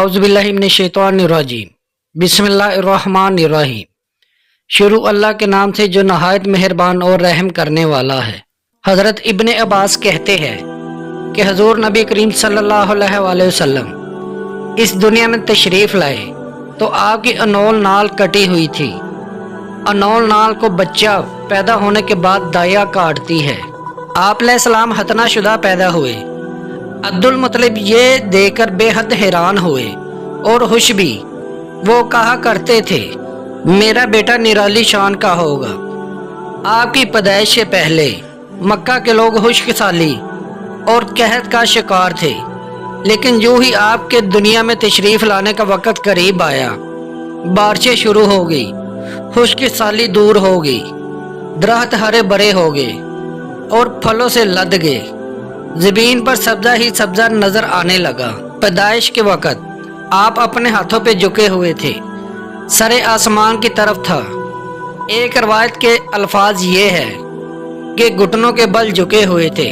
औज़ुबिल्लाहि मिनश्शैतानिर्रजीम। बिस्मिल्लाहिर्रहमानिर्रहीम। शुरू अल्लाह के नाम से जो नहायत मेहरबान और रहम करने वाला है। हज़रत इब्ने अब्बास कहते हैं कि हजूर नबी करीम सल्लल्लाहु अलैहि वसल्लम इस दुनिया में तशरीफ़ लाए तो आपकी अनोल नाल कटी हुई थी। अनोल नाल को बच्चा पैदा होने के बाद दाया काटती है। आप अलैहिस्सलाम हतना शुदा पैदा हुए। अब्दुल मुत्तलिब ये देखकर बेहद हैरान हुए और खुश भी। वो कहा करते थे मेरा बेटा निराली शान का होगा। आपकी पैदाइश से पहले मक्का के लोग खुश्क साली और कहत का शिकार थे, लेकिन यूं ही आपके दुनिया में तशरीफ़ लाने का वक़्त करीब आया, बारिशें शुरू हो गई, खुश्क साली दूर हो गई, दरख्त हरे भरे हो गए और फलों से लद गए। ज़मीन पर सब्ज़ा ही सब्ज़ा नज़र आने लगा। पैदाइश के वक़्त आप अपने हाथों पे झुके हुए थे, सरे आसमान की तरफ था। एक रवायत के अल्फाज ये है कि घुटनों के बल झुके हुए थे,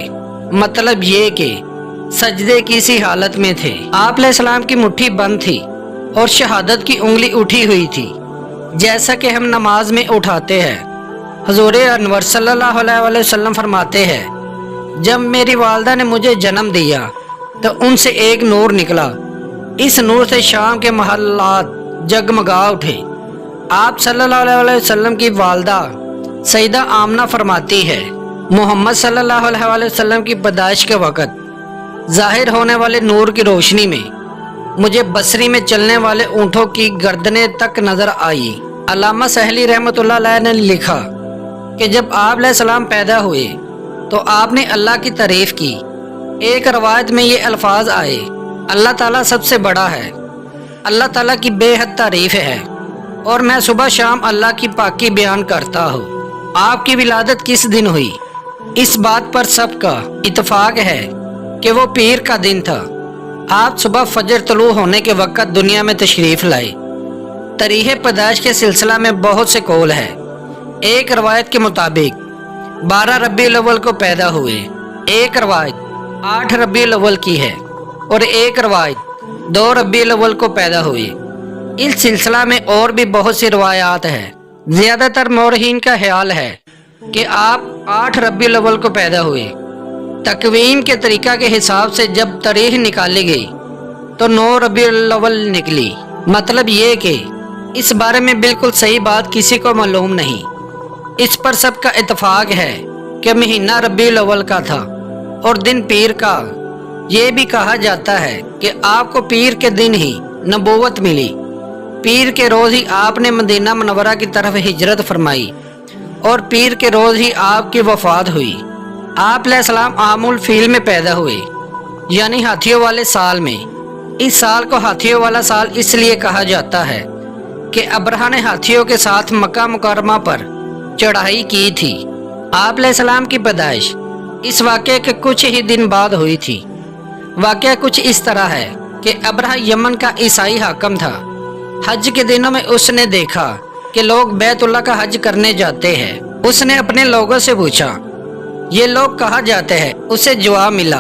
मतलब ये कि सजदे की सी हालत में थे। आप अलैहिस्सलाम की मुट्ठी बंद थी और शहादत की उंगली उठी हुई थी, जैसा कि हम नमाज में उठाते हैं। हुज़ूर अनवर सल्लल्लाहु अलैहि वसल्लम फरमाते हैं, जब मेरी वालदा ने मुझे जन्म दिया तो उनसे एक नूर निकला। इस नूर से शाम के महल्लात जगमगा उठे। आप सल्लल्लाहु अलैहि वसल्लम की वालदा सईदा आमना फरमाती है, मोहम्मद सल्लल्लाहु अलैहि वसल्लम की पैदाइश के वक़्त ज़ाहिर होने वाले नूर की रोशनी में मुझे बसरी में चलने वाले ऊँटों की गर्दनें तक नज़र आई। अल्लामा सहली रहमतुल्लाह अलैह ने लिखा कि जब आप अलैहिस्सलाम पैदा हुए तो आपने अल्लाह की तारीफ़ की। एक रवायत में ये अल्फाज आए, अल्लाह ताला सबसे बड़ा है, अल्लाह ताला की बेहद तारीफ़ है और मैं सुबह शाम अल्लाह की पाकी बयान करता हूँ। आपकी विलादत किस दिन हुई? इस बात पर सबका इत्तफाक है कि वो पीर का दिन था। आप सुबह फजर तलू होने के वक़्त दुनिया में तशरीफ़ लाए। तारीख़ पैदाइश के सिलसिला में बहुत से कौल है। एक रवायत के मुताबिक 12 रबीउल अव्वल को पैदा हुए, एक रवायत 8 रबीउल अव्वल की है और एक रवायत 2 रबीउल अव्वल को पैदा हुए। इस सिलसिला में और भी बहुत सी रवायात हैं। ज़्यादातर मौरखीन का ख्याल है कि आप 8 रबीउल अव्वल को पैदा हुए। तकवीम के तरीक़ा के हिसाब से जब तारीख़ निकाली गई तो 9 रबीउल अव्वल निकली। मतलब ये कि इस बारे में बिल्कुल सही बात किसी को मालूम नहीं। इस पर सबका इत्तफाक है कि महीना रबीउल अव्वल का था और दिन पीर का। ये भी कहा जाता है कि आपको पीर के दिन ही नबूवत मिली। पीर के रोज़ ही आपने मदीना मुनव्वरा की तरफ हिजरत फरमाई और पीर के रोज़ ही आपकी वफ़ात हुई। आप अलैहिस्सलाम आमुल फील में पैदा हुए, यानी हाथियों वाले साल में। इस साल को हाथियों वाला साल इसलिए कहा जाता है कि अब्रहा ने हाथियों के साथ मक्का मुकर्रमा पर चढ़ाई की थी। आप अलैहिस्सलाम की पैदाइश इस वाक़े के कुछ ही दिन बाद हुई थी। वाक़या कुछ इस तरह है कि अब्रहा यमन का ईसाई हाकम था। हज के दिनों में उसने देखा कि लोग बैतुल्लाह का हज करने जाते हैं। उसने अपने लोगों से पूछा, ये लोग कहाँ जाते हैं? उसे जवाब मिला,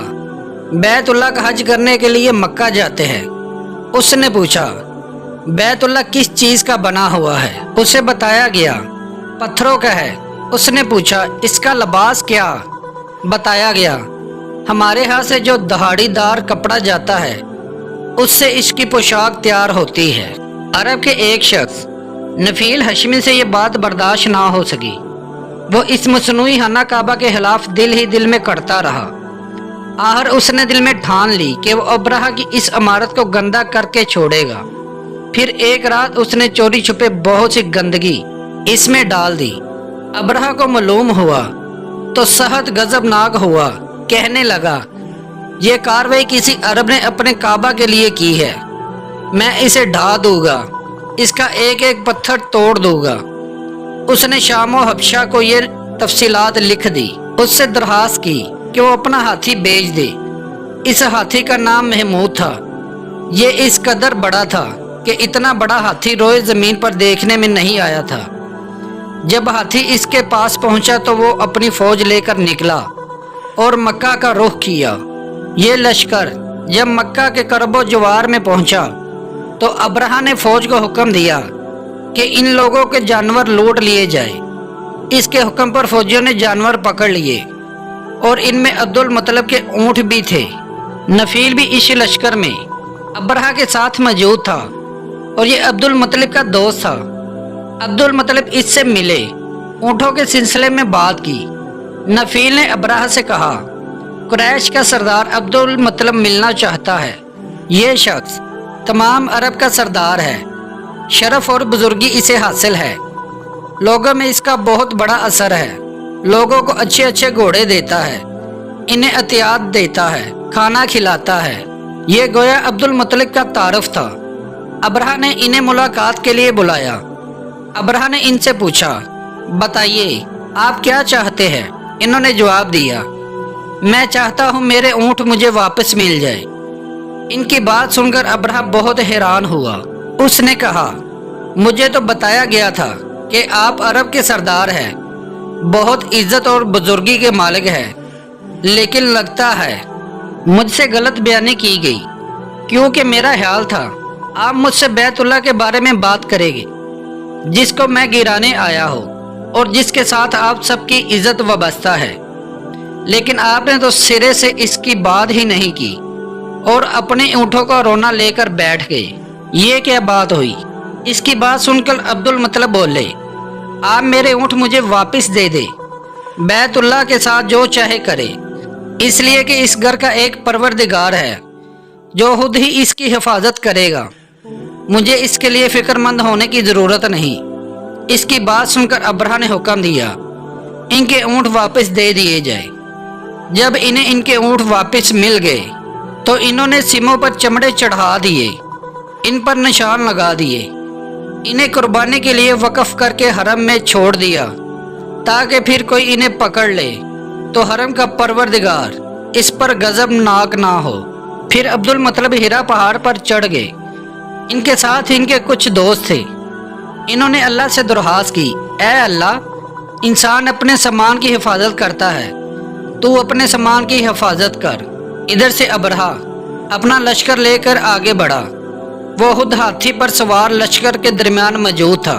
बैतुल्लाह का हज करने के लिए मक्का जाते हैं। उसने पूछा, बैतुल्लाह किस चीज़ का बना हुआ है? उसे बताया गया पत्थरों का है। उसने पूछा, इसका लिबास क्या? बताया गया, हमारे यहाँ से जो दहाड़ीदार कपड़ा जाता है उससे इसकी पोशाक तैयार होती है। अरब के एक शख्स नफील हशमी से ये बात बर्दाश्त ना हो सकी। वो इस मसनूई खाना काबा के खिलाफ दिल ही दिल में करता रहा। आखिर उसने दिल में ठान ली कि वो अब्रहा की इस इमारत को गंदा करके छोड़ेगा। फिर एक रात उसने चोरी छुपे बहुत सी गंदगी इसमें डाल दी। अब्रहा को मालूम हुआ तो सख्त गजबनाक हुआ, कहने लगा, ये कार्रवाई किसी अरब ने अपने काबा के लिए की है। मैं इसे ढा दूंगा, इसका एक एक पत्थर तोड़ दूंगा। उसने शाम व हबशा को ये तफसीलात लिख दी। उससे दरखास्त की कि वो अपना हाथी बेच दे। इस हाथी का नाम महमूद था। ये इस कदर बड़ा था कि इतना बड़ा हाथी रोए ज़मीन पर देखने में नहीं आया था। जब हाथी इसके पास पहुंचा तो वो अपनी फौज लेकर निकला और मक्का का रुख किया। ये लश्कर जब मक्का के करबो जवार में पहुंचा तो अब्रहा ने फौज को हुक्म दिया कि इन लोगों के जानवर लूट लिए जाए। इसके हुक्म पर फौजियों ने जानवर पकड़ लिए और इनमें अब्दुल मुत्तलिब के ऊँट भी थे। नफील भी इस लश्कर में अब्रहा के साथ मौजूद था और ये अब्दुल मुत्तलिब का दोस्त था। अब्दुल मुत्तलिब इससे मिले, ऊँटों के सिलसिले में बात की। नफील ने अब्रहा से कहा, कुरैश का सरदार अब्दुल मुत्तलिब मिलना चाहता है। ये शख्स तमाम अरब का सरदार है, शरफ और बुजुर्गी इसे हासिल है, लोगों में इसका बहुत बड़ा असर है, लोगों को अच्छे अच्छे घोड़े देता है, इन्हें अतियात देता है, खाना खिलाता है। ये गोया अब्दुल मुत्तलिब का तारुफ था। अब्रहा ने इन्हें मुलाकात के लिए बुलाया। अब्रहा ने इनसे पूछा, बताइए आप क्या चाहते हैं? इन्होंने जवाब दिया, मैं चाहता हूँ मेरे ऊँट मुझे वापस मिल जाए। इनकी बात सुनकर अब्रहा बहुत हैरान हुआ। उसने कहा, मुझे तो बताया गया था कि आप अरब के सरदार हैं, बहुत इज्जत और बुजुर्गी के मालिक हैं, लेकिन लगता है मुझसे गलत बयानी की गई, क्योंकि मेरा ख्याल था आप मुझसे बैतुल्लाह के बारे में बात करेंगे, जिसको मैं गिराने आया हूँ और जिसके साथ आप सबकी इज्जत वाबस्ता है। लेकिन आपने तो सिरे से इसकी बात ही नहीं की और अपने ऊँटों का रोना लेकर बैठ गए। ये क्या बात हुई? इसकी बात सुनकर अब्दुल मुत्तलिब बोले, आप मेरे ऊँट मुझे वापस दे दे, बैतुल्लाह के साथ जो चाहे करे, इसलिए कि इस घर का एक परवरदिगार है जो खुद ही इसकी हिफाजत करेगा। मुझे इसके लिए फिक्रमंद होने की ज़रूरत नहीं। इसकी बात सुनकर अब्रहा ने हुक्म दिया, इनके ऊँट वापस दे दिए जाए। जब इन्हें इनके ऊँट वापस मिल गए तो इन्होंने सीमों पर चमड़े चढ़ा दिए, इन पर निशान लगा दिए, इन्हें कुर्बानी के लिए वक्फ करके हरम में छोड़ दिया, ताकि फिर कोई इन्हें पकड़ ले तो हरम का परवरदिगार इस पर गजबनाक ना हो। फिर अब्दुल मुत्तलिब हिरा पहाड़ पर चढ़ गए। इनके साथ इनके कुछ दोस्त थे। इन्होंने अल्लाह से दरख्वास्त की, ऐ अल्लाह, इंसान अपने सामान की हिफाजत करता है, तू अपने सामान की हिफाजत कर। इधर से अब्रहा अपना लश्कर लेकर आगे बढ़ा। वो खुद हाथी पर सवार लश्कर के दरमियान मौजूद था।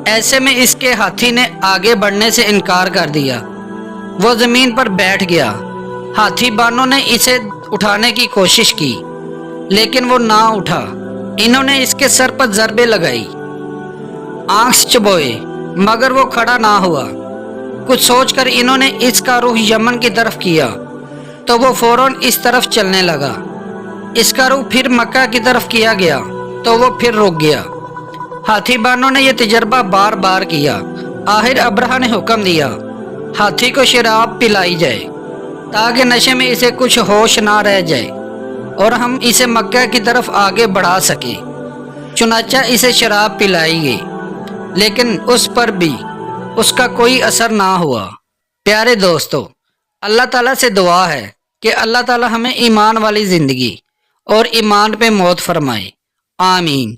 ऐसे में इसके हाथी ने आगे बढ़ने से इनकार कर दिया। वो जमीन पर बैठ गया। हाथी बानों ने इसे उठाने की कोशिश की, लेकिन वो ना उठा। इन्होंने इसके सर पर ज़रबे लगाई, आंख चबोए, मगर वो खड़ा ना हुआ। कुछ सोचकर इन्होंने इसका रुख यमन की तरफ किया तो वो फौरन इस तरफ चलने लगा। इसका रुख फिर मक्का की तरफ किया गया तो वो फिर रुक गया। हाथी बानों ने यह तजर्बा बार बार किया। आखिर अब्रहा ने हुक्म दिया, हाथी को शराब पिलाई जाए ताकि नशे में इसे कुछ होश ना रह जाए और हम इसे मक्का की तरफ आगे बढ़ा सके। चुनाचा इसे शराब पिलाई गई, लेकिन उस पर भी उसका कोई असर ना हुआ। प्यारे दोस्तों, अल्लाह ताला से दुआ है कि अल्लाह ताला हमें ईमान वाली ज़िंदगी और ईमान पे मौत फरमाए। आमीन।